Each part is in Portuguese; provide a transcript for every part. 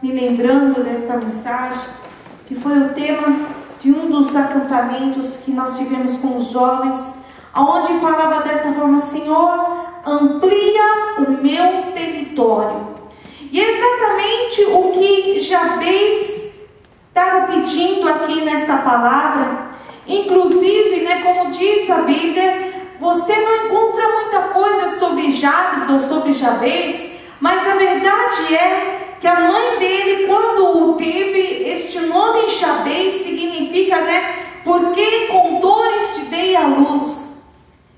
me lembrando desta mensagem, que foi o tema de um dos acampamentos que nós tivemos com os jovens, onde falava dessa forma: Senhor, amplia o meu território. E é exatamente o que Jabez estava pedindo aqui nesta palavra. Inclusive, como diz a Bíblia, você não encontra muita coisa sobre Jabes ou sobre Jabez, mas a verdade é que a mãe dele, quando o teve, este nome Jabez significa, porque com dores te dei à luz.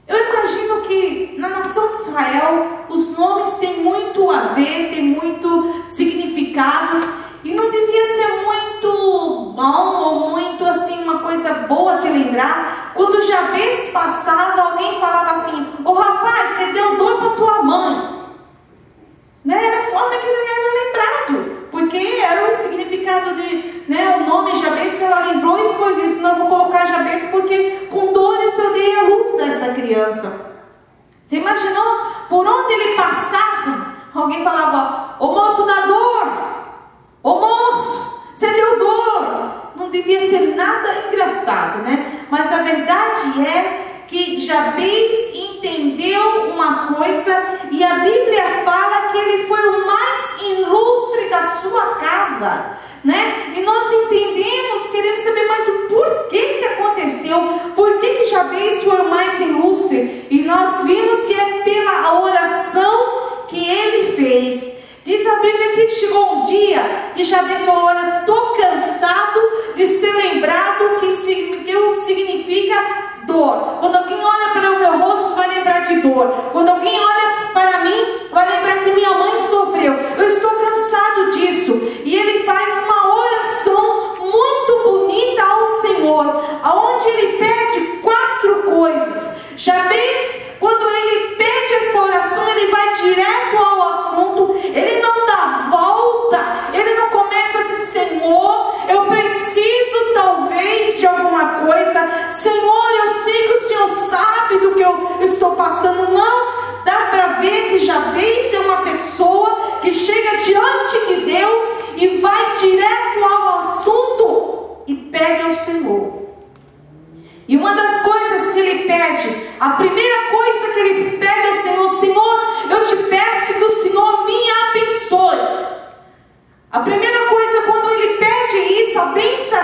Eu imagino que na nação de Israel os nomes têm muito a ver, têm muito significados, e não devia ser muito bom ou muito assim uma coisa boa de lembrar quando Jabez passava, alguém falava assim: ô rapaz, você deu dor para tua mãe. Era a forma que ele era lembrado, porque era o significado de, o nome Jabez que ela lembrou, e depois disse: não, eu vou colocar Jabez porque com dores eu dei a luz a esta criança. Você imaginou por onde ele passava? Alguém falava: ô moço da dor, ô moço, você deu dor. Não devia ser nada engraçado, mas a verdade é que Jabez entendeu uma coisa, e a Bíblia fala que ele foi o mais ilustre da sua casa, e nós entendemos, queremos saber mais o porquê que aconteceu, por que Jabez foi o mais ilustre, e nós vimos que é pela oração que ele fez. Diz a Bíblia que chegou um dia e Jabez falou: olha, estou cansado de ser lembrado que significa dor. Quando alguém olha para o meu rosto, vai lembrar de dor. Quando alguém olha para mim, vai lembrar que minha mãe sofreu. Eu estou cansado disso. E ele faz uma oração muito bonita ao Senhor, aonde ele pede 4 coisas. Jabez, quando ele pede essa oração, ele vai direto ao assunto. Ele não dá volta. Ele não começa assim: Senhor, eu preciso talvez de alguma coisa. Senhor, eu sei que o Senhor sabe do que eu estou passando. Não, dá para ver que Jabez é uma pessoa que chega diante de Deus e vai direto ao assunto e pede ao Senhor. E uma das coisas que ele pede, a primeira coisa que ele pede ao Senhor: Senhor, eu te peço que o Senhor me abençoe. A primeira coisa, quando ele pede isso, a bênção,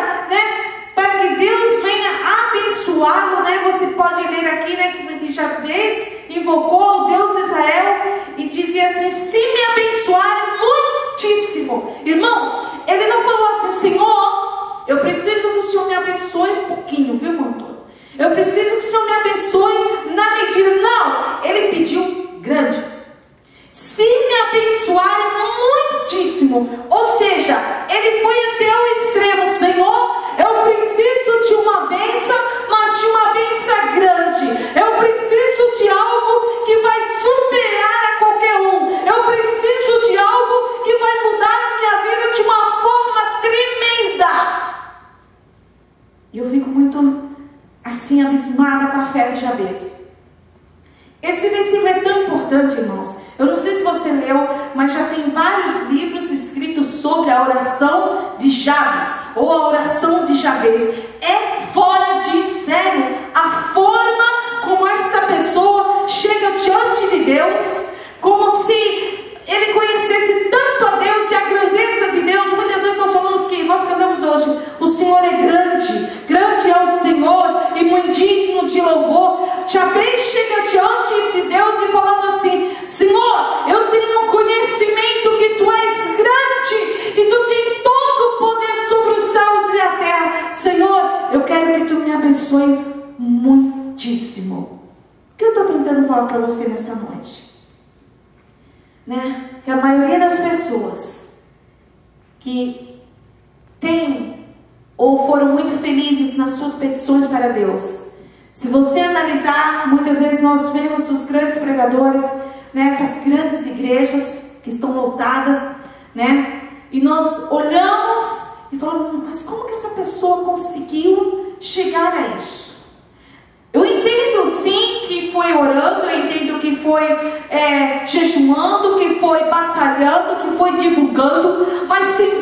para que Deus venha abençoá-lo, você pode ler aqui, que Jabez invocou ao Deus de Israel e dizia assim: se me abençoar muitíssimo. Irmãos, ele não falou assim: Senhor, eu preciso que o Senhor me abençoe um pouquinho, viu, pastor? Eu preciso que o Senhor me abençoe na medida. Não, ele pediu grande. Se me abençoar muitíssimo. Ou seja, ele foi até o extremo: Senhor, eu preciso de uma bênção, mas de uma bênção grande. Eu preciso de algo que vai superar a qualquer um. Eu preciso de algo que vai mudar a minha vida de uma forma tremenda. E eu fico muito assim abismada com a fé de Jabez. Esse versículo é tão importante, irmãos. Eu não sei se você leu, mas já tem vários livros escritos sobre a oração de Jabes, ou a oração de Jabez. É fora de sério a forma como esta pessoa chega diante de Deus, como se ele conhecesse tanto a Deus e a grandeza de Deus. Muitas vezes nós falamos que, nós cantamos hoje: o Senhor é grande, grande é o Senhor e muito digno de louvor. Jabez chega diante de Deus e falando assim: Senhor, eu tenho conhecimento que Tu és grande e Tu tens todo o poder sobre os céus e a terra. Senhor, eu quero que Tu me abençoe muitíssimo. O que eu estou tentando falar para você nessa noite? Que a maioria das pessoas que têm ou foram muito felizes nas suas petições para Deus, se você analisar, muitas vezes nós vemos os grandes pregadores nessas grandes igrejas que estão lotadas, e nós olhamos e falamos: mas como que essa pessoa conseguiu chegar a isso? Eu entendo sim que foi orando, eu entendo que foi jejuando, que foi batalhando, que foi divulgando, mas sem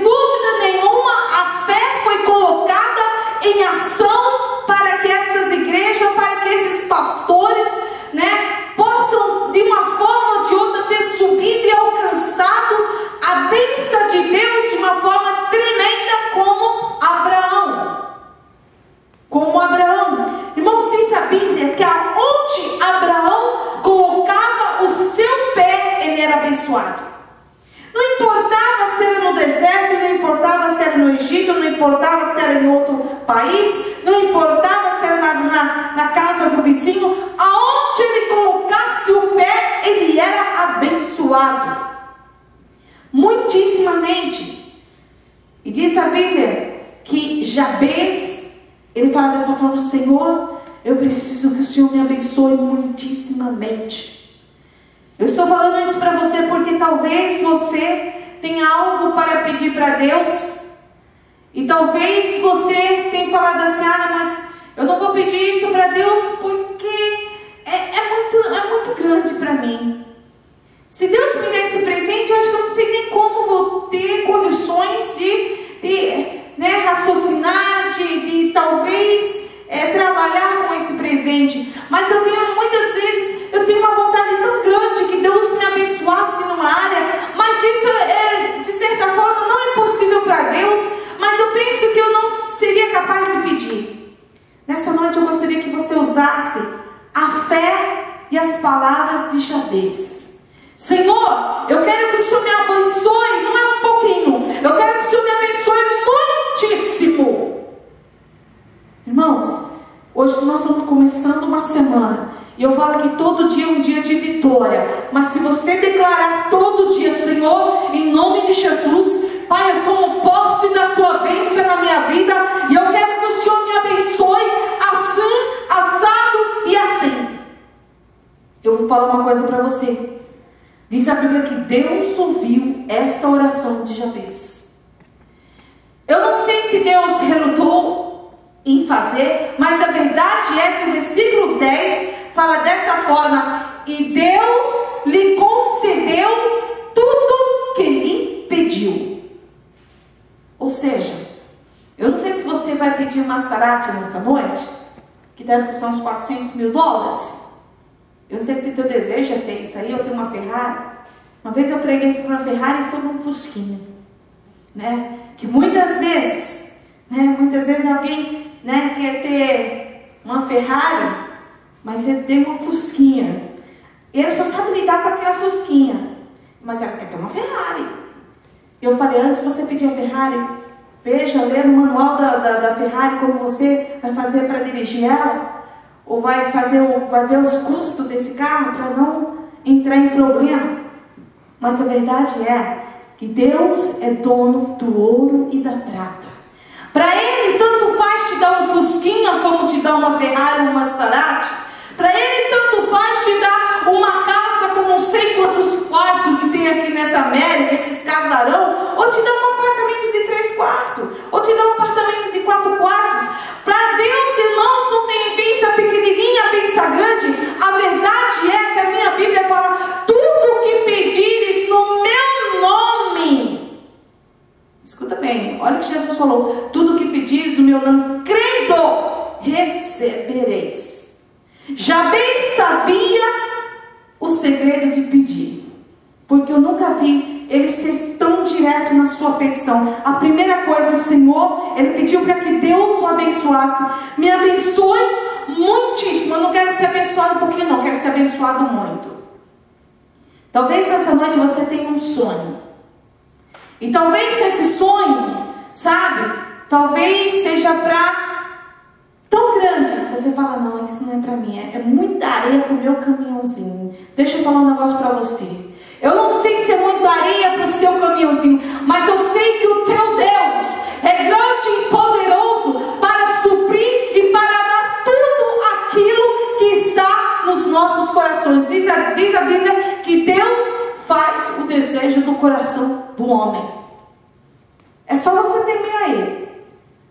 importava se era em outro país, não importava se era na casa do vizinho, aonde ele colocasse o pé, ele era abençoado, muitíssimamente. E diz a Bíblia que Jabez, ele fala dessa forma: Senhor, eu preciso que o Senhor me abençoe muitíssimamente. Eu estou falando isso para você porque talvez você tenha algo para pedir para Deus, e talvez você tenha falado assim: mas eu não vou pedir isso para Deus porque é muito grande para mim. Se Deus me der esse presente, eu acho que eu não sei nem como vou ter condições de raciocinar, de talvez trabalhar com esse presente. Mas eu tenho muitas vezes, eu tenho uma vontade tão grande que Deus me abençoasse numa área, mas isso de certa forma não é possível para Deus, mas eu penso que eu não seria capaz de pedir. Nessa noite eu gostaria que você usasse a fé e as palavras de Jabez. Senhor, eu quero que o Senhor me abençoe, não é um pouquinho, eu quero que o Senhor me abençoe muitíssimo. Irmãos, hoje nós estamos começando uma semana, e eu falo que todo dia é um dia de vitória, mas se você declarar todo dia: Senhor, em nome de Jesus, Pai, eu tomo posse da tua bênção na minha vida, e eu quero que o Senhor me abençoe assim, assado e assim. Eu vou falar uma coisa para você. Diz a Bíblia que Deus ouviu esta oração de Jabez. Eu não sei se Deus relutou em fazer, mas a verdade é que o versículo 10 fala dessa forma: e Deus lhe concedeu tudo que lhe pediu. Ou seja, eu não sei se você vai pedir uma Maserati nessa noite, que deve custar uns $400 mil. Eu não sei se teu desejo é ter isso aí, ou ter uma Ferrari. Uma vez eu preguei sobre uma Ferrari e sobre um Fusquinha, que muitas vezes alguém, quer ter uma Ferrari, mas ele tem uma Fusquinha. Ele só sabe lidar com aquela Fusquinha, mas ela quer ter uma Ferrari. Eu falei: antes de você pedir a Ferrari, veja, lê no manual da Ferrari como você vai fazer para dirigir ela, ou vai ver os custos desse carro para não entrar em problema. Mas a verdade é que Deus é dono do ouro e da prata. Para Ele tanto faz te dar um Fusquinha como te dar uma Ferrari ou uma Maserati. Para Ele tanto faz te dar uma casa com não sei quantos quartos que tem aqui nessa América, esses casarão, ou te dar um apartamento de 3 quartos, ou te dar um apartamento de 4 quartos. Para Deus, irmãos, não tem bênção pequenininha, bênção grande. A verdade é que a minha Bíblia fala: tudo que pedires no meu nome. Escuta bem, olha o que Jesus falou: tudo que pedires no meu nome, crendo, recebereis. Jabez sabia o segredo de pedir, porque eu nunca vi ele ser tão direto na sua petição. A primeira coisa, Senhor, ele pediu para que Deus o abençoasse. Me abençoe muitíssimo. Eu não quero ser abençoado um pouquinho, não, eu quero ser abençoado muito. Talvez essa noite você tenha um sonho, e talvez esse sonho, talvez seja tão grande que você fala: não, isso não é para mim, é muita areia para o meu caminhãozinho. Deixa eu falar um negócio para você. Eu não sei se é muita areia para o seu caminhãozinho, mas eu sei que o teu Deus é grande e poderoso para suprir e para dar tudo aquilo que está nos nossos corações. Diz a Bíblia que Deus faz o desejo do coração do homem. É só você temer a Ele,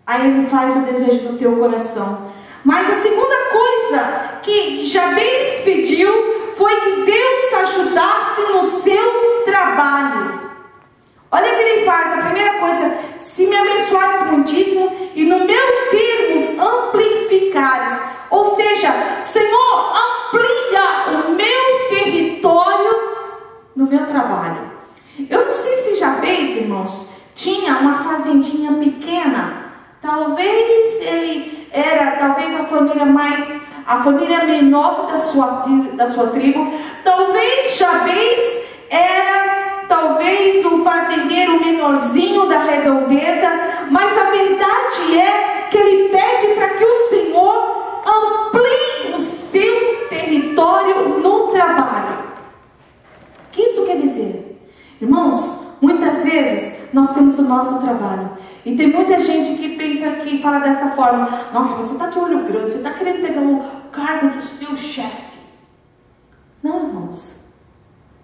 aí Ele faz o desejo do teu coração. Mas a segunda coisa que Jabez pediu foi que Deus ajudasse no seu trabalho. Olha o que ele faz. A primeira coisa: se me abençoares muitíssimo e no meu termos amplificares. Ou seja, Senhor, amplia o meu território no meu trabalho. Eu não sei se Jabez, irmãos, tinha uma fazendinha pequena. Talvez ele era a família menor da sua tribo. Talvez Jabez era o fazendeiro menorzinho da redondeza, mas a verdade temos o nosso trabalho. E tem muita gente que pensa, que fala dessa forma: nossa, você está de olho grande, você está querendo pegar o cargo do seu chefe. Não, irmãos,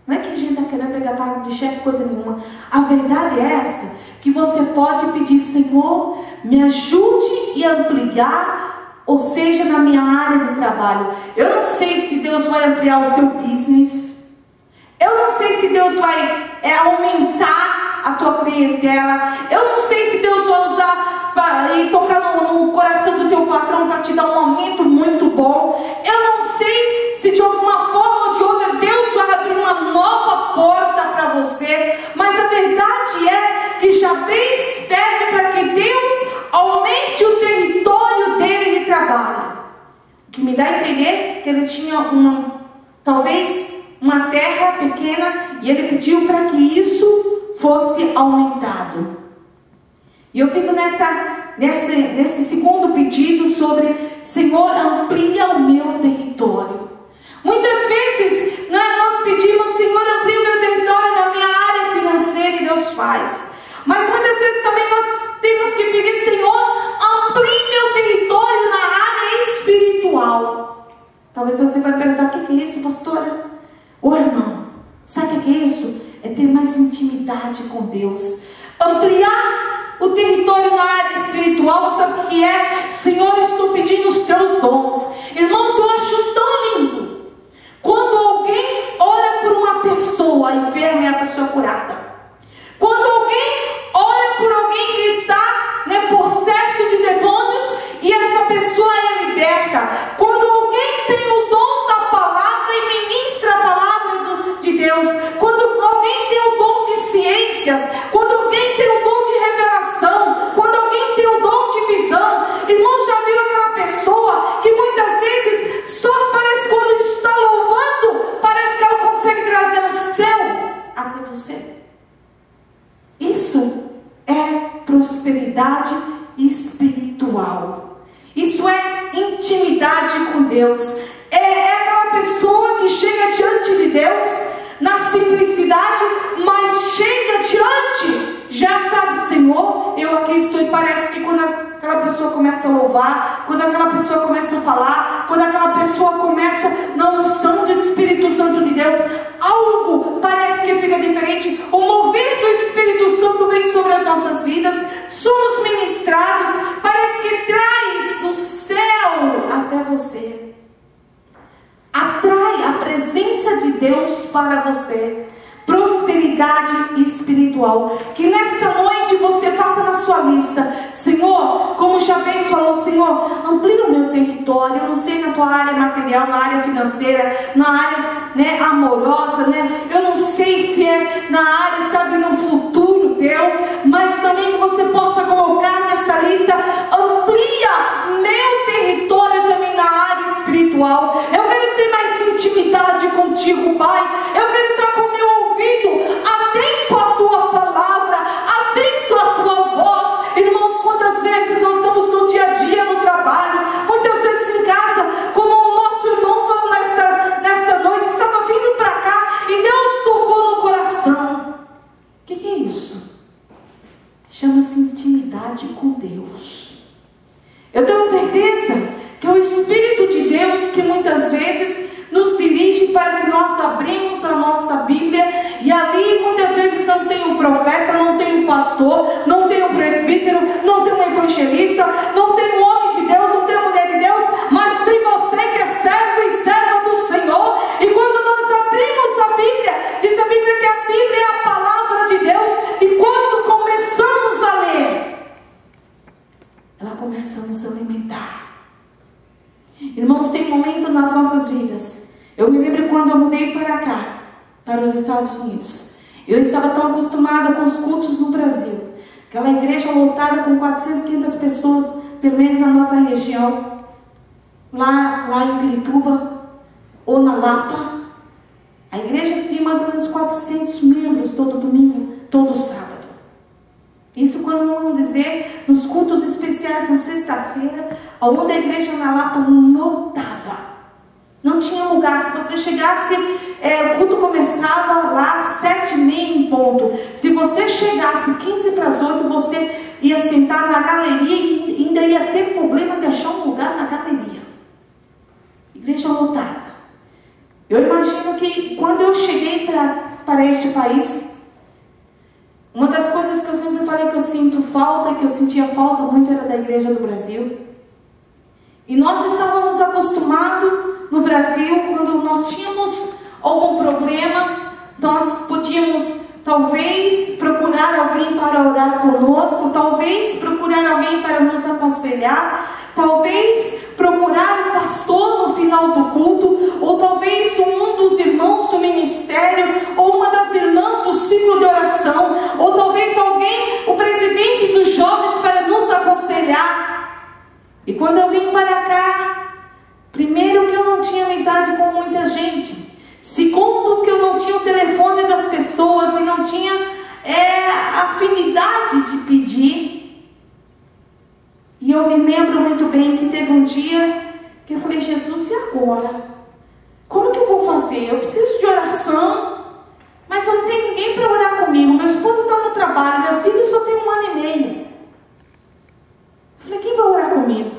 não é que a gente está querendo pegar cargo de chefe, coisa nenhuma. A verdade é essa, que você pode pedir: Senhor, me ajude e ampliar, ou seja, na minha área de trabalho. Eu não sei se Deus vai ampliar o teu business, eu não sei se Deus vai aumentar a tua clientela, eu não sei se Deus vai usar e tocar no coração do teu patrão para te dar um aumento muito bom. Eu não sei se de alguma forma ou de outra Deus vai abrir uma nova porta para você, mas a verdade é que Jabez pede para que Deus aumente o território dele de trabalho. O que me dá a entender que ele tinha talvez uma terra pequena, e ele pediu para que isso fosse aumentado. E eu fico nesse segundo pedido sobre: Senhor, amplia o meu território. Muitas vezes nós pedimos: Senhor, amplia o meu território na minha área financeira, e Deus faz. Mas muitas vezes também nós temos que pedir: Senhor, amplie meu território na área espiritual. Talvez você vai perguntar: o que é isso, pastora? Ô irmão, sabe o que é isso? É ter mais intimidade com Deus. Ampliar o território na área espiritual, sabe o que é? Senhor, estou pedindo os teus dons. Irmãos, eu acho tão lindo quando alguém ora por uma pessoa enferma e a pessoa é curada. Quando alguém ora por alguém que está possesso de demônios e essa pessoa é liberta. Quando alguém tem o dom da palavra e ministra a palavra de Deus. Quando alguém tem o dom de ciências. Quando alguém tem o dom de revelação. Quando alguém tem o dom de visão. Irmão, já viu aquela pessoa que muitas vezes só parece, quando está louvando, parece que ela consegue trazer o céu até você? Isso é prosperidade espiritual. Isso é intimidade com Deus. É aquela pessoa que chega diante de Deus na simplicidade, mas chega diante, já sabe: Senhor, eu aqui estou. E parece que quando aquela pessoa começa a louvar, quando aquela pessoa começa a falar, quando aquela pessoa começa na unção do Espírito Santo de Deus, algo parece que fica diferente. O mover do Espírito Santo vem sobre as nossas vidas, somos ministrados, parece que traz o céu até você, atrai a presença de Deus para você. Prosperidade espiritual. Que nessa noite você faça na sua lista: Senhor, como Jabez falou, Senhor, amplia o meu território. Eu não sei na tua área material, na área financeira, na área amorosa, eu não sei se é na área, sabe, no futuro teu, mas também que você possa colocar nessa lista: amplia meu território também na área espiritual. Eu quero ter mais intimidade contigo, Pai. Eu quero estar com o meu ouvido atento à tua palavra, atento à tua voz. Irmãos, quantas vezes nós estamos no dia a dia, no trabalho, muitas vezes em casa, como o nosso irmão falou nesta noite, estava vindo para cá e Deus tocou no coração. O que é isso? Chama-se intimidade com Deus. Eu tenho certeza que é o Espírito de Deus que muitas vezes nos dirige para que nós abrimos a nossa Bíblia, e ali muitas vezes não tem um profeta, não tem um pastor, não tem um presbítero, não tem um evangelista, não tem um homem de Deus, não tem uma mulher de Deus, mas tem você que é servo e serva do Senhor. E quando nós abrimos a Bíblia, diz a Bíblia que a Bíblia é a palavra de Deus, e quando começamos a ler, ela começa a nos alimentar. Irmãos, tem momento nas nossas vidas. Eu me lembro quando eu mudei para cá, para os Estados Unidos. Eu estava tão acostumada com os cultos no Brasil. Aquela igreja lotada com 400, 500 pessoas, pelo menos na nossa região. Lá em Pirituba, ou na Lapa. A igreja tem mais ou menos 400 membros todo domingo, todo sábado. Isso quando vamos dizer, nos cultos especiais na sexta-feira, onde a igreja na Lapa lotava. Não tinha lugar. Se você chegasse o culto começava lá 7h30 em ponto. Se você chegasse 15 para as 8, você ia sentar na galeria e ainda ia ter problema de achar um lugar na galeria. Igreja lotada. Eu imagino que quando eu cheguei para este país, uma das coisas que eu sempre falei que eu sinto falta, que eu sentia falta muito, era da igreja do Brasil. E nós estávamos acostumados no Brasil, quando nós tínhamos algum problema, nós podíamos talvez procurar alguém para orar conosco, talvez procurar alguém para nos aconselhar, talvez procurar o pastor no final do culto, ou talvez um dos irmãos do ministério, ou uma das irmãs do ciclo de oração, ou talvez alguém, o presidente dos jovens, para nos aconselhar. E quando eu vim para cá, primeiro que eu não tinha amizade com muita gente, segundo que eu não tinha o telefone das pessoas e não tinha afinidade de pedir. E eu me lembro muito bem que teve um dia que eu falei: Jesus, e agora? Como que eu vou fazer? Eu preciso de oração, mas eu não tenho ninguém para orar comigo. Meu esposo está no trabalho, meu filho só tem 1 ano e meio. Eu falei: quem vai orar comigo?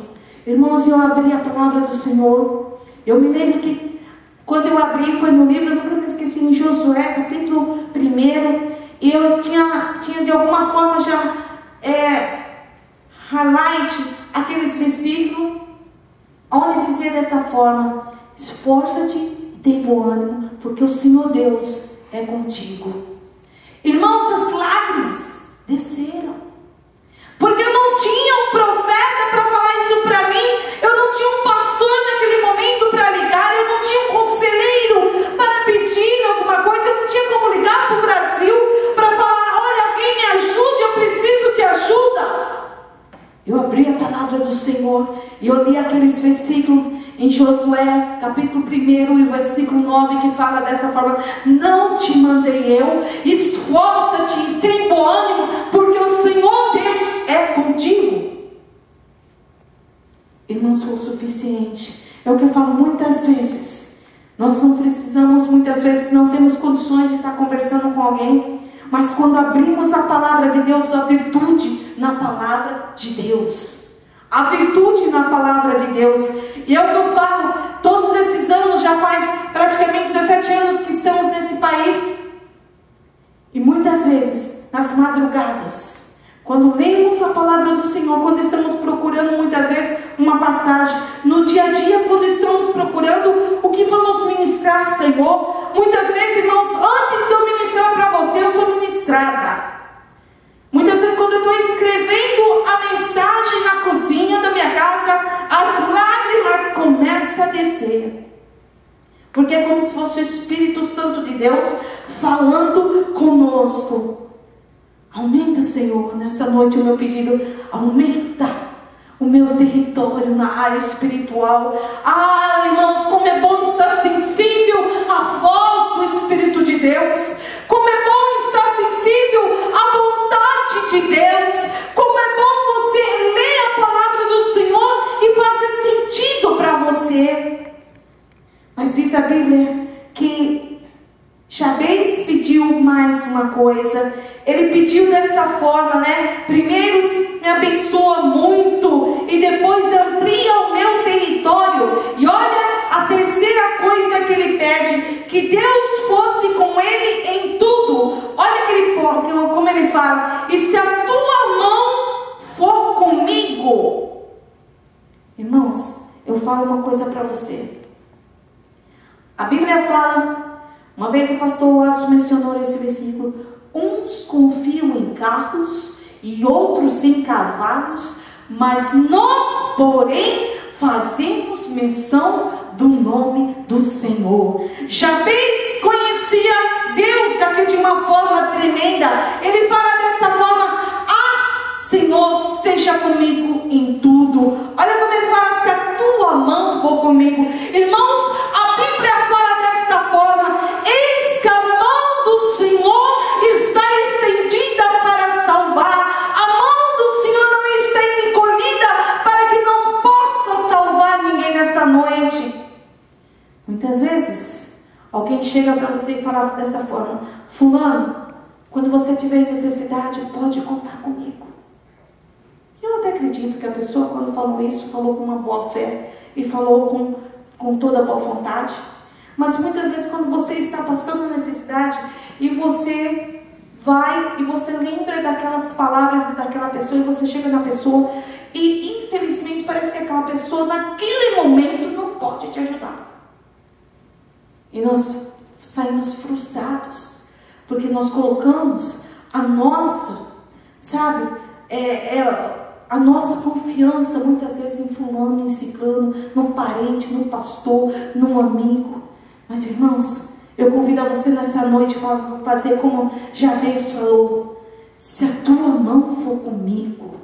Irmãos, eu abri a palavra do Senhor. Eu me lembro que quando eu abri, foi no livro, eu nunca me esqueci, em Josué, capítulo 1. E eu tinha de alguma forma já highlight aqueles versículos, onde dizia dessa forma: esforça-te e tem bom ânimo, porque o Senhor Deus é contigo. Irmãos, as lágrimas desceram, porque eu não tinha um profeta para falar isso para mim, eu não tinha um pastor naquele momento para ligar, eu não tinha um conselheiro para pedir alguma coisa, eu não tinha como ligar para o Brasil para falar: olha, alguém me ajude, eu preciso de ajuda. Eu abri a palavra do Senhor e eu li aqueles versículos em Josué, capítulo 1 e versículo 9, que fala dessa forma: não te mandei eu, esforça-te e tem bom ânimo, porque o Senhor Deus é contigo. Irmãos, foi o suficiente. É o que eu falo muitas vezes. Nós não precisamos, muitas vezes não temos condições de estar conversando com alguém, mas quando abrimos a palavra de Deus, a virtude na palavra de Deus, a virtude na palavra de Deus. E é o que eu falo, todos esses anos, já faz praticamente 17 anos que estamos nesse país, e muitas vezes, nas madrugadas, quando lemos a palavra do Senhor, quando estamos procurando muitas vezes uma passagem, no dia a dia, quando estamos procurando o que vamos ministrar, Senhor, muitas vezes, irmãos, antes de eu ministrar para você, eu sou ministrada. Muitas vezes, quando eu estou escrevendo a mensagem na cozinha da minha casa, as lágrimas começam a descer, porque é como se fosse o Espírito Santo de Deus falando conosco. Aumenta, Senhor, nessa noite o meu pedido: aumenta o meu território na área espiritual. Ah, irmãos, como é bom estar sensível à voz do Espírito de Deus, como é bom estar sensível à vontade de Deus, como é bom você ler a palavra do Senhor e fazer sentido para você. Mas diz a Bíblia que Jabez pediu mais uma coisa. Ele pediu dessa forma, né? Primeiro me abençoa muito e depois amplia o meu território. E olha a terceira coisa que ele pede: que Deus fosse com ele em tudo. Olha como ele fala: e se a tua mão for comigo. Irmãos, eu falo uma coisa para você. A Bíblia fala, uma vez o pastor Watson mencionou esse versículo: uns confiam em carros e outros em cavalos, mas nós, porém, fazemos menção do nome do Senhor. Jabez conhecia Deus aqui de uma forma tremenda. Ele fala dessa forma: ah, Senhor, seja comigo em tudo. Olha como ele fala: se a tua mão for comigo. Irmãos, a Bíblia fala desta forma: eis que a mão do Senhor está estendida para salvar. A mão do Senhor não está encolhida para que não possa salvar ninguém nessa noite. Muitas vezes alguém chega para você e fala dessa forma: fulano, quando você tiver necessidade, pode contar comigo. Eu até acredito que a pessoa, quando falou isso, falou com uma boa fé e falou com toda a boa vontade. Mas muitas vezes, quando você está passando necessidade e você vai e você lembra daquelas palavras e daquela pessoa, e você chega na pessoa e infelizmente parece que aquela pessoa naquele momento não pode te ajudar. E nós saímos frustrados, porque nós colocamos a nossa, sabe, a nossa confiança muitas vezes em fulano, em ciclano, no parente, no pastor, no amigo. Mas irmãos, eu convido a você nessa noite a fazer como Jabez falou: se a tua mão for comigo.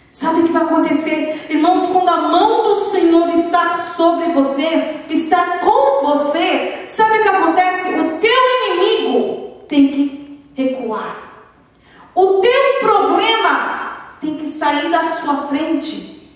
Sabe o que vai acontecer, irmãos? Quando a mão do Senhor está sobre você, está com você, sabe o que acontece? O teu inimigo tem que recuar. O teu problema tem que sair da sua frente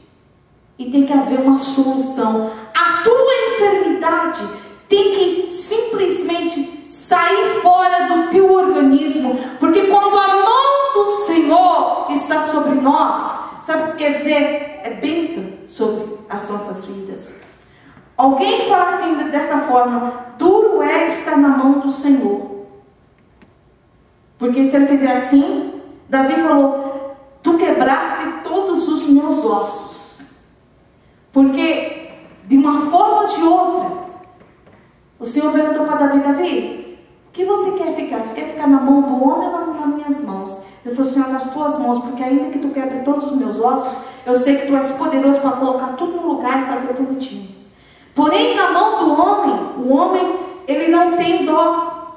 e tem que haver uma solução. A tua enfermidade tem que simplesmente sair fora do teu organismo, porque quando a mão do Senhor está sobre nós, sabe o que quer dizer? É bênção sobre as nossas vidas. Alguém fala assim dessa forma: duro é estar na mão do Senhor. Porque se ele fizer assim, Davi falou: tu quebraste todos os meus ossos. Porque de uma forma ou de outra, o Senhor perguntou para Davi: Davi, o que você quer ficar? Você quer ficar na mão do homem ou nas minhas mãos? Ele falou: Senhor, nas tuas mãos, porque ainda que tu quebre todos os meus ossos, eu sei que tu és poderoso para colocar tudo no lugar e fazer bonitinho. Porém, na mão do homem, o homem, ele não tem dó.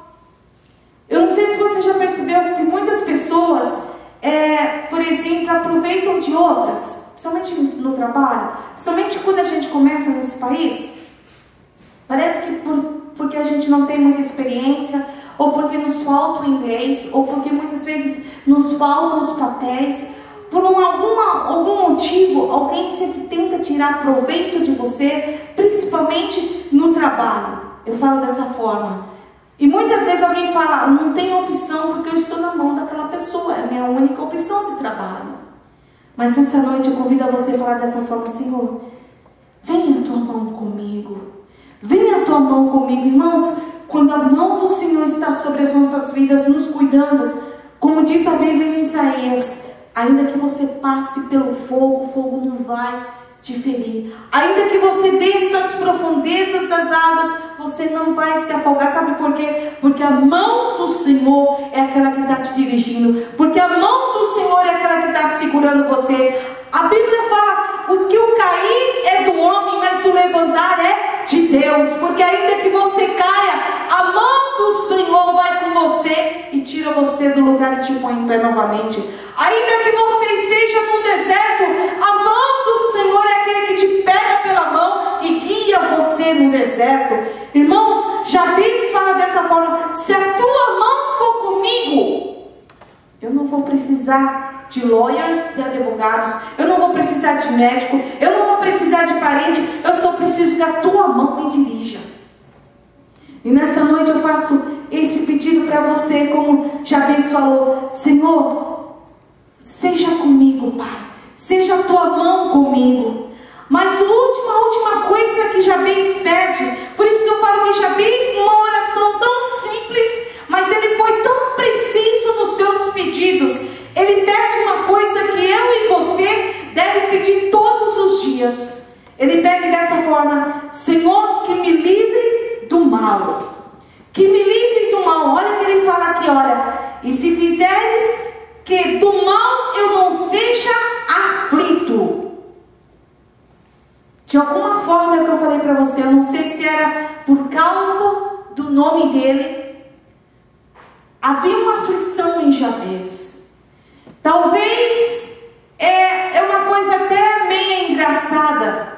Eu não sei se você já percebeu que muitas pessoas, por exemplo, aproveitam de outras, principalmente no trabalho, principalmente quando a gente começa nesse país. Parece que porque a gente não tem muita experiência, ou porque nos falta o inglês, ou porque muitas vezes nos faltam os papéis, por algum motivo, alguém sempre tenta tirar proveito de você, principalmente no trabalho. Eu falo dessa forma. E muitas vezes alguém fala: não tenho opção porque eu estou na mão daquela pessoa, é a minha única opção de trabalho. Mas nessa noite eu convido a você a falar dessa forma: Senhor, venha a tua mão comigo. Venha a tua mão comigo. Irmãos, quando a mão do Senhor está sobre as nossas vidas, nos cuidando, como diz a Bíblia em Isaías: ainda que você passe pelo fogo, o fogo não vai te ferir. Ainda que você desça as profundezas das águas, você não vai se afogar. Sabe por quê? Porque a mão do Senhor é aquela que está te dirigindo. Porque a mão do Senhor é aquela que está segurando você. A Bíblia fala: o que o cair é do homem, mas o levantar é de Deus. Porque ainda que você caia, a mão do Senhor vai com você e tira você do lugar e te põe em pé novamente. Ainda que você esteja no deserto, a mão do Senhor é aquele que te pega pela mão e guia você no deserto. Irmãos, Jabez fala dessa forma: se a tua mão for comigo, eu não vou precisar de lawyers, de advogados, eu não vou precisar de médico, eu não vou precisar de parente, eu só preciso que a tua mão me dirija. E nessa noite eu faço esse pedido para você, como Jabez falou: Senhor, seja comigo, Pai, seja a tua mão comigo. Mas a última coisa que Jabez pede, por isso que eu falo que Jabez, numa oração tão simples, mas ele foi tão preciso nos seus pedidos. Ele pede uma coisa que eu e você deve pedir todos os dias. Ele pede dessa forma: Senhor, que me livre do mal. Que me livre do mal. Olha o que ele fala aqui, olha: e se fizeres que do mal eu não seja aflito. De alguma forma, é o que eu falei para você, eu não sei se era por causa do nome dele, havia uma aflição em Jabez. Talvez é uma coisa até meio engraçada.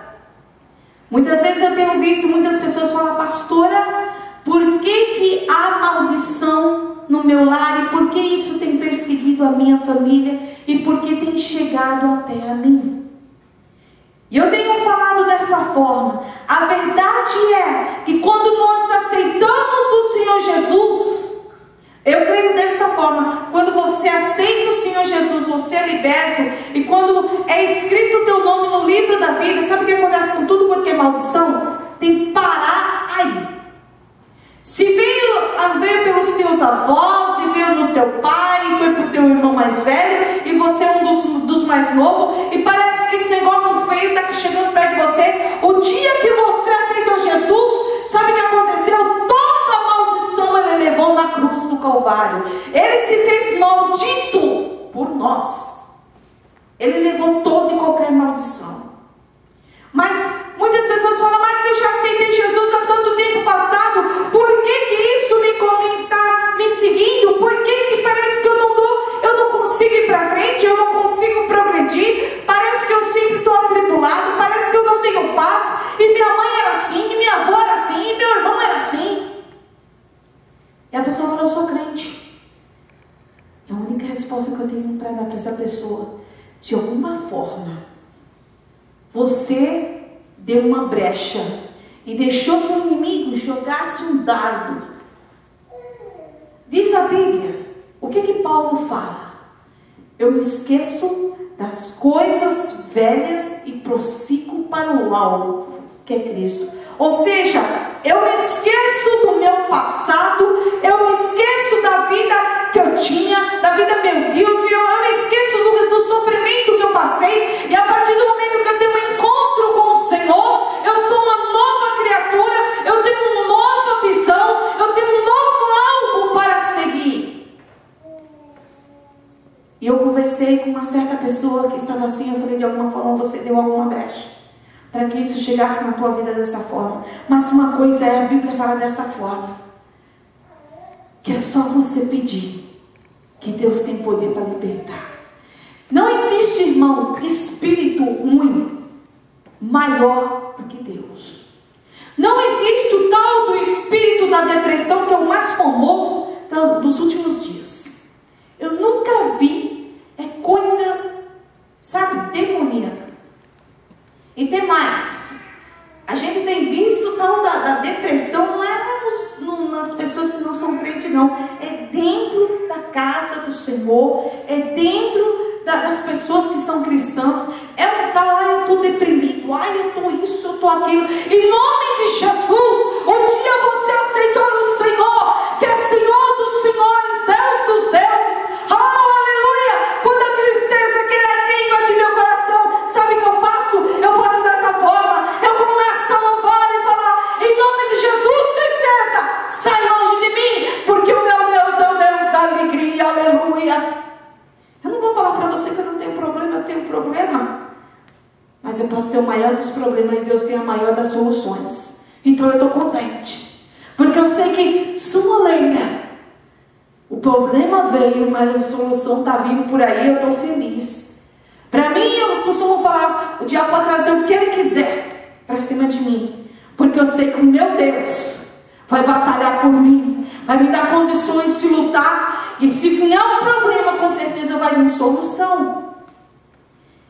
Muitas vezes eu tenho visto muitas pessoas falar: pastora, por que há maldição no meu lar? E por que isso tem perseguido a minha família? E por que tem chegado até a mim? E eu tenho falado dessa forma. A verdade é que quando nós aceitamos o Senhor Jesus, eu creio dessa forma, quando você aceita o Senhor Jesus, você é liberto. E quando é escrito o teu nome no livro da vida, sabe o que acontece com tudo quanto é maldição? Tem que parar aí. Se veio pelos teus avós, e veio no teu pai, e foi para o teu irmão mais velho, e você é um dos mais novos, e parece que esse negócio feio está chegando perto de você, o dia que você aceitou Jesus, sabe o que aconteceu? Toda a maldição ele levou na cruz do Calvário. Ele se fez maldito por nós. Ele levou toda e qualquer maldição. Mas muitas pessoas falam, mas eu já aceitei Jesus há tanto tempo passado, por que isso está me seguindo? Por que parece que eu não consigo ir para frente, eu não consigo progredir, parece que eu sempre estou atribulado, parece que eu não tenho paz, e minha mãe era assim, e minha avó era assim, e meu irmão era assim. E a pessoa fala, eu sou crente. E a única resposta que eu tenho para dar para essa pessoa, de alguma forma, você deu uma brecha e deixou que o inimigo jogasse um dardo. Diz a Bíblia, o que Paulo fala? Eu me esqueço das coisas velhas e prossigo para o alvo, que é Cristo. Ou seja, eu me esqueço do meu passado, eu me esqueço da vida que eu tinha, da vida medíocre, eu me esqueço do sofrimento que eu passei, e a partir do momento que eu tenho um encontro com o Senhor, eu sou uma nova criatura, eu tenho uma nova visão, eu tenho um novo algo para seguir. E eu conversei com uma certa pessoa que estava assim, eu falei, de alguma forma você deu alguma brecha para que isso chegasse na tua vida dessa forma. Mas uma coisa é, a Bíblia fala desta forma, que é só você pedir, que Deus tem poder para libertar. Não existe, irmão, espírito ruim maior do que Deus. Não existe o tal do espírito da depressão, que é o mais famoso dos últimos dias. Eu nunca vi, é coisa, sabe, demoníaca. E tem mais, a gente tem visto o tal da depressão, não é nas pessoas que não são crentes, não, é dentro da casa do Senhor, é dentro das pessoas que são cristãs, é um tal, eu estou deprimido, eu estou isso, eu estou aquilo. Em nome de Jesus, um dia você aceitou o Senhor, que é Senhor dos senhores, Deus dos deuses, aleluia. Quando a tristeza quer invadir meu coração, sabe o que eu faço? Eu faço dessa forma, eu começo a louvar e falar, em nome de Jesus, tristeza, sai longe de mim, porque o meu Deus é o Deus da alegria, aleluia. Eu não vou falar para você que eu não tenho problema, eu tenho problema. Mas eu posso ter o maior dos problemas e Deus tem a maior das soluções. Então eu estou contente. Porque eu sei que soleira. O problema veio, mas a solução está vindo por aí, eu estou feliz. Para mim, eu costumo falar, o diabo pode trazer o que ele quiser para cima de mim. Porque eu sei que o meu Deus vai batalhar por mim, vai me dar condições de lutar. E se vier um problema, com certeza vai vir solução.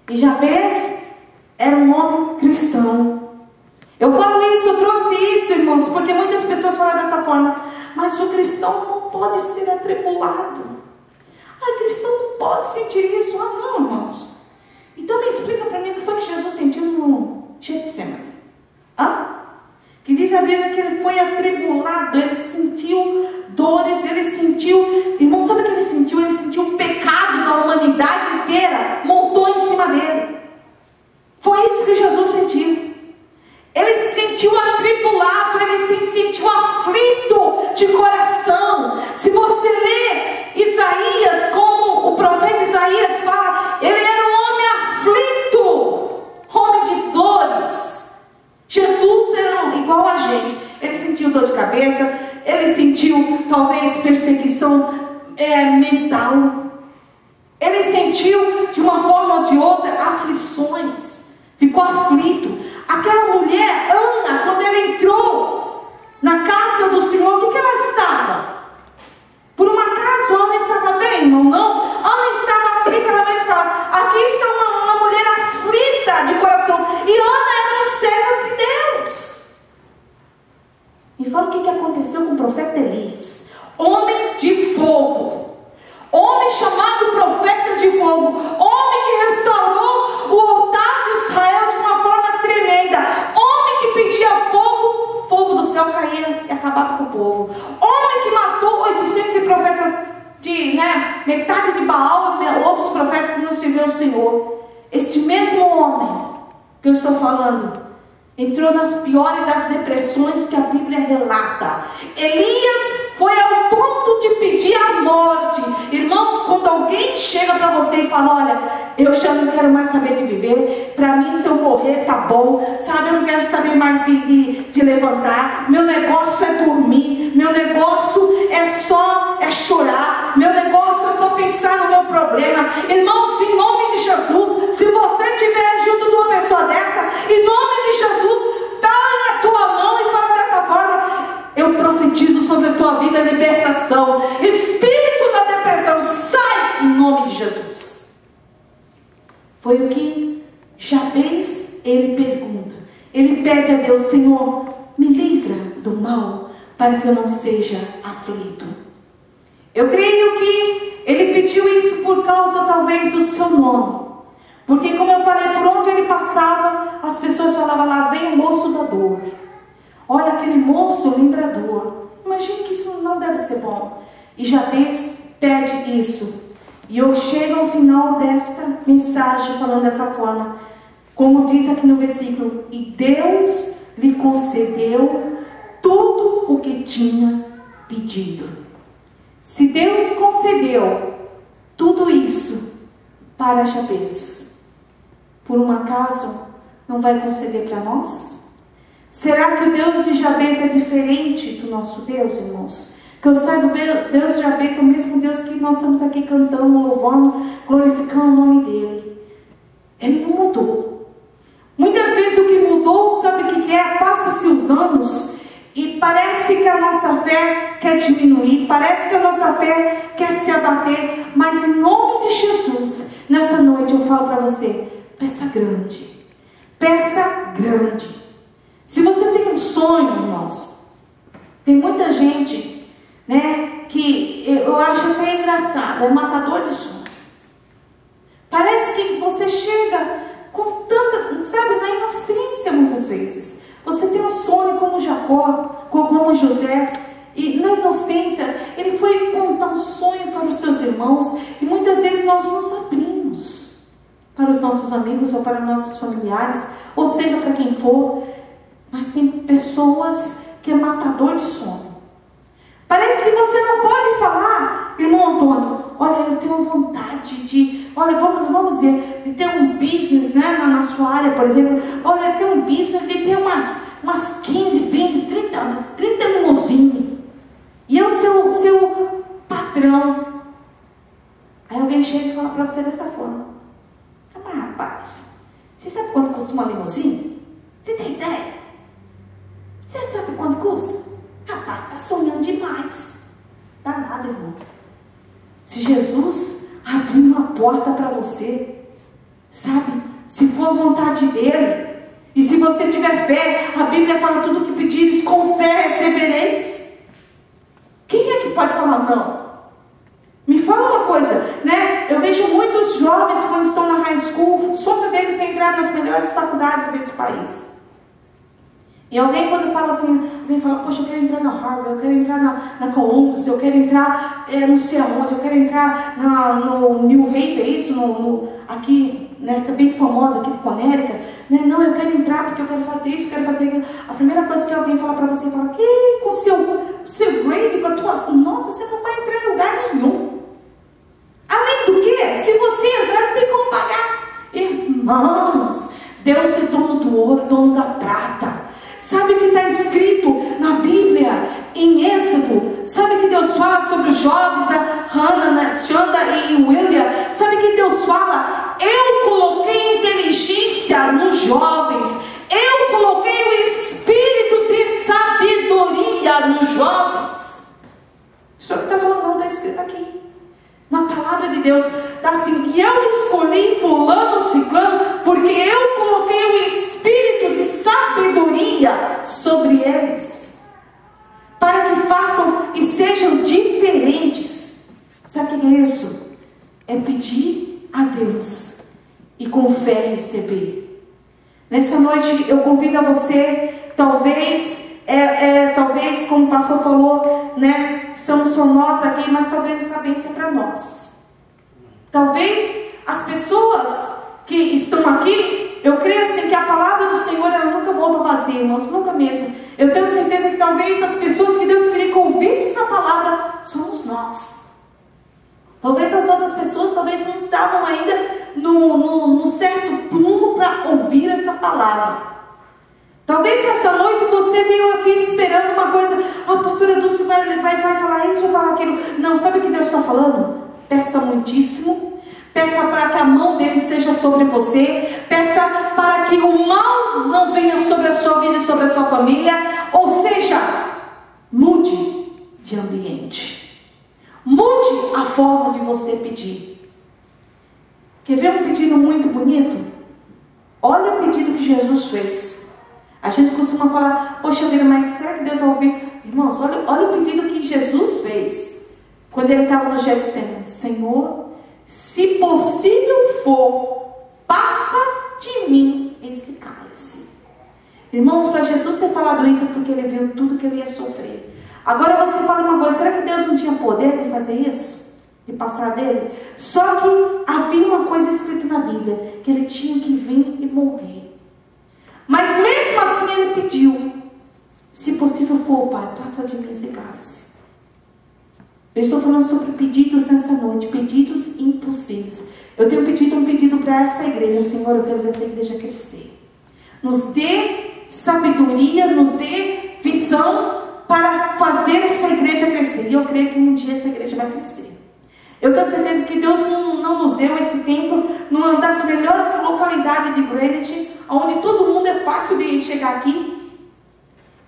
E Jabez era um homem cristão. Eu falo isso, eu trouxe isso, irmãos, porque muitas pessoas falam dessa forma. Mas o cristão não pode ser atribulado. Cristão não pode sentir isso. Não, irmãos. Então me explica para mim o que foi que Jesus sentiu no Getsemane. Que diz a Bíblia que ele foi atribulado, ele sentiu dores, ele sentiu, irmão, sabe o que ele sentiu? Ele sentiu o pecado da humanidade inteira, montou em cima dele. Foi isso que Jesus sentiu. Ele se sentiu atribulado, ele se sentiu aflito de coração. Se você lê Isaías, como o profeta Isaías fala, ele era um homem aflito, homem de dores. Jesus era igual a gente. Ele sentiu dor de cabeça, ele sentiu talvez perseguição mental. Ele sentiu de uma forma ou de outra aflições. Ficou aflito. Aquela mulher, Ana, quando ela entrou na casa do Senhor, o que ela estava? Por um acaso Ana estava bem, irmão? Não. Ana estava aflita, ela mesma fala, aqui está uma mulher aflita de coração. E metade de Baal, outros profetas que não serviam o Senhor. Este mesmo homem que eu estou falando entrou nas piores das depressões que a Bíblia relata. Elias foi ao ponto de pedir a morte. Irmãos, quando alguém chega para você e fala: olha, eu já não quero mais saber de viver, para mim se eu morrer tá bom, sabe, eu não quero saber mais de levantar, meu negócio é dormir, meu negócio é chorar, meu negócio é só pensar no meu problema. Irmãos, em nome de Jesus, se você estiver junto de uma pessoa dessa, em nome de Jesus, dá na tua mão e fala dessa forma: eu profetizo sobre a tua vida libertação, espírito da depressão, sai em nome de Jesus. Foi o que Jabez, ele pergunta, ele pede a Deus: Senhor, me livra do mal, para que eu não seja aflito. Eu creio que ele pediu isso por causa talvez do seu nome, porque como eu falei, por onde ele passava, as pessoas falavam: lá vem o moço da dor, olha aquele moço lembrador. Imagine que isso não deve ser bom. E Jabez pede isso. E eu chego ao final desta mensagem falando dessa forma, como diz aqui no versículo: e Deus lhe concedeu tudo o que tinha pedido. Se Deus concedeu tudo isso para Jabez, por um acaso não vai conceder para nós? Será que o Deus de Jabez é diferente do nosso Deus, irmãos? Que eu saiba, o Deus de Jabez é o mesmo Deus que nós estamos aqui cantando, louvando, glorificando o nome dele. Ele não mudou. Muitas vezes o que mudou, sabe o que é? Passa-se os anos e parece que a nossa fé quer diminuir, parece que a nossa fé quer se abater, mas em nome de Jesus, nessa noite eu falo para você: peça grande, peça grande. Se você tem um sonho, irmãos, tem muita gente, né, que eu acho até engraçado, é matador de sonho. Parece que você chega com tanta, sabe, na inocência muitas vezes. Você tem um sonho como Jacó, como José, e na inocência ele foi contar um sonho para os seus irmãos, e muitas vezes nós nos abrimos para os nossos amigos ou para nossos familiares, ou seja, para quem for. Mas tem pessoas que é matador de sono. Parece que você não pode falar: irmão Antônio, olha, eu tenho vontade de, olha, vamos dizer, de ter um business, né, na sua área, por exemplo. Olha, ter um business de ter umas 15, 20, 30 limusine. E é o seu patrão. Aí alguém chega e fala para você dessa forma: mas rapaz, você sabe quanto custa uma limusine? Você tem ideia? Você sabe quanto custa? Rapaz, está sonhando demais. Dá nada, irmão. Se Jesus abrir uma porta para você, sabe, se for a vontade dele, e se você tiver fé, a Bíblia fala: tudo que pedires com fé recebereis. Quem é que pode falar não? Me fala uma coisa, né? Eu vejo muitos jovens quando estão na high school, o sonho deles é entrar nas melhores faculdades desse país. E alguém quando fala assim, alguém fala: poxa, eu quero entrar na Harvard, eu quero entrar na Columbus, eu quero entrar não sei aonde, eu quero entrar no New Haven, é isso? Aqui, nessa bem famosa aqui de Conérica, né? Não, eu quero entrar porque eu quero fazer isso, eu quero fazer aquilo. A primeira coisa que alguém fala para você, fala: que com o seu grade, com as tuas notas, você não vai entrar em lugar nenhum. Além do que, se você entrar, não tem como pagar. Irmãos, Deus é dono do ouro, dono da prata. Sabe o que está escrito na Bíblia, em Êxodo? Sabe que Deus fala sobre os jovens, a Hannah, Shanda e William? Sabe que Deus fala: eu coloquei inteligência nos jovens, eu coloquei o espírito de sabedoria nos jovens. Isso é o que está falando, não está escrito aqui. Na palavra de Deus está assim: e eu escolhi fulano, ciclano, porque eu coloquei o espírito de sabedoria sobre eles, para que façam e sejam diferentes. Sabe o que é isso? É pedir a Deus e com fé receber. Nessa noite eu convido a você, talvez como o pastor falou, né? Estamos só nós aqui, mas talvez essa bênção é para nós. Talvez as pessoas que estão aqui, eu creio assim que a palavra do Senhor, ela nunca volta vazia, irmãos, nunca mesmo. Eu tenho certeza que talvez as pessoas que Deus queria que ouvissem essa palavra somos nós. Talvez as outras pessoas talvez não estavam ainda no certo plumo para ouvir essa palavra. Talvez nessa noite você veio aqui esperando uma coisa. A pastora Dulce vai falar isso, vai falar aquilo. Não, sabe o que Deus está falando? Peça muitíssimo. Peça para que a mão dele esteja sobre você. Peça para que o mal não venha sobre a sua vida e sobre a sua família. Ou seja, mude de ambiente. Mude a forma de você pedir. Quer ver um pedido muito bonito? Olha o pedido que Jesus fez. A gente costuma falar, poxa vida, mas será que Deus vai ouvir? Irmãos, olha o pedido que Jesus fez. Quando ele estava no Getsemane. Senhor, se possível for, passa de mim esse cálice. Irmãos, para Jesus ter falado isso é porque ele viu tudo que ele ia sofrer. Agora você fala uma coisa, será que Deus não tinha poder de fazer isso? De passar dele? Só que havia uma coisa escrita na Bíblia, que ele tinha que vir e morrer. Mas mesmo assim ele pediu, se possível for, Pai, passa de mim esse cálice. Eu estou falando sobre pedidos nessa noite, pedidos impossíveis. Eu tenho pedido um pedido para essa igreja. Senhor, eu quero ver essa igreja crescer. Nos dê sabedoria, nos dê visão para fazer essa igreja crescer. E eu creio que um dia essa igreja vai crescer. Eu tenho certeza que Deus não nos deu esse tempo numa das melhores localidades de Greenwich, onde todo mundo é fácil de chegar aqui,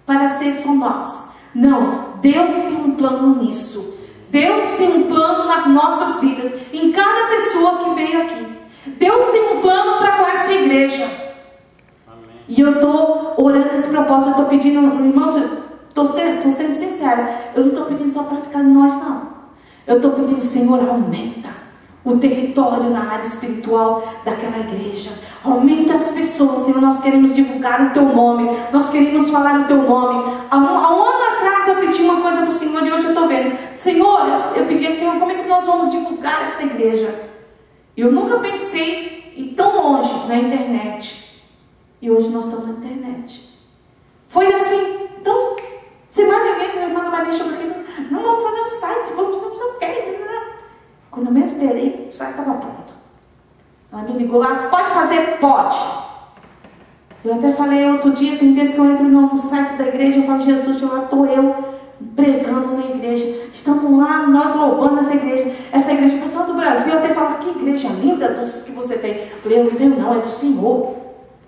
para ser só nós. Não, Deus tem um plano nisso. Deus tem um plano nas nossas vidas, em cada pessoa que veio aqui. Deus tem um plano para com essa igreja. Amém. E eu estou orando esse propósito, eu estou pedindo, irmãos, estou sendo sincera, eu não estou pedindo só para ficar em nós, não. Eu estou pedindo, Senhor, aumenta o território na área espiritual daquela igreja. Aumenta as pessoas, Senhor. Nós queremos divulgar o Teu nome. Nós queremos falar o Teu nome. Há um ano atrás eu pedi uma coisa para o Senhor e hoje eu estou vendo. Senhor, eu pedi, Senhor, como é que nós vamos divulgar essa igreja? Eu nunca pensei em ir tão longe na internet. E hoje nós estamos na internet. Foi assim, então, semana e meia, a irmã Maria chegou aqui. Não, vamos fazer um site, vamos fazer o quê? Quando eu me esperei, o site estava pronto. Ela me ligou lá, pode fazer? Pode. Eu até falei outro dia, tem vezes que eu entro no site da igreja, eu falo, Jesus, lá estou eu pregando na igreja. Estamos lá, nós louvando essa igreja. Essa igreja, o pessoal do Brasil até fala, que igreja linda que você tem. Eu falei, eu não tenho não, é do Senhor.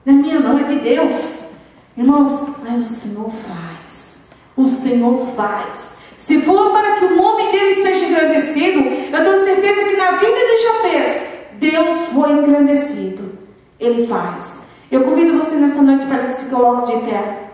Não é minha não, é de Deus. Irmãos, mas o Senhor faz. O Senhor faz. Se for para que o nome dele seja engrandecido, eu tenho certeza que na vida de Jabez, Deus foi engrandecido. Ele faz. Eu convido você nessa noite para que se coloque de pé.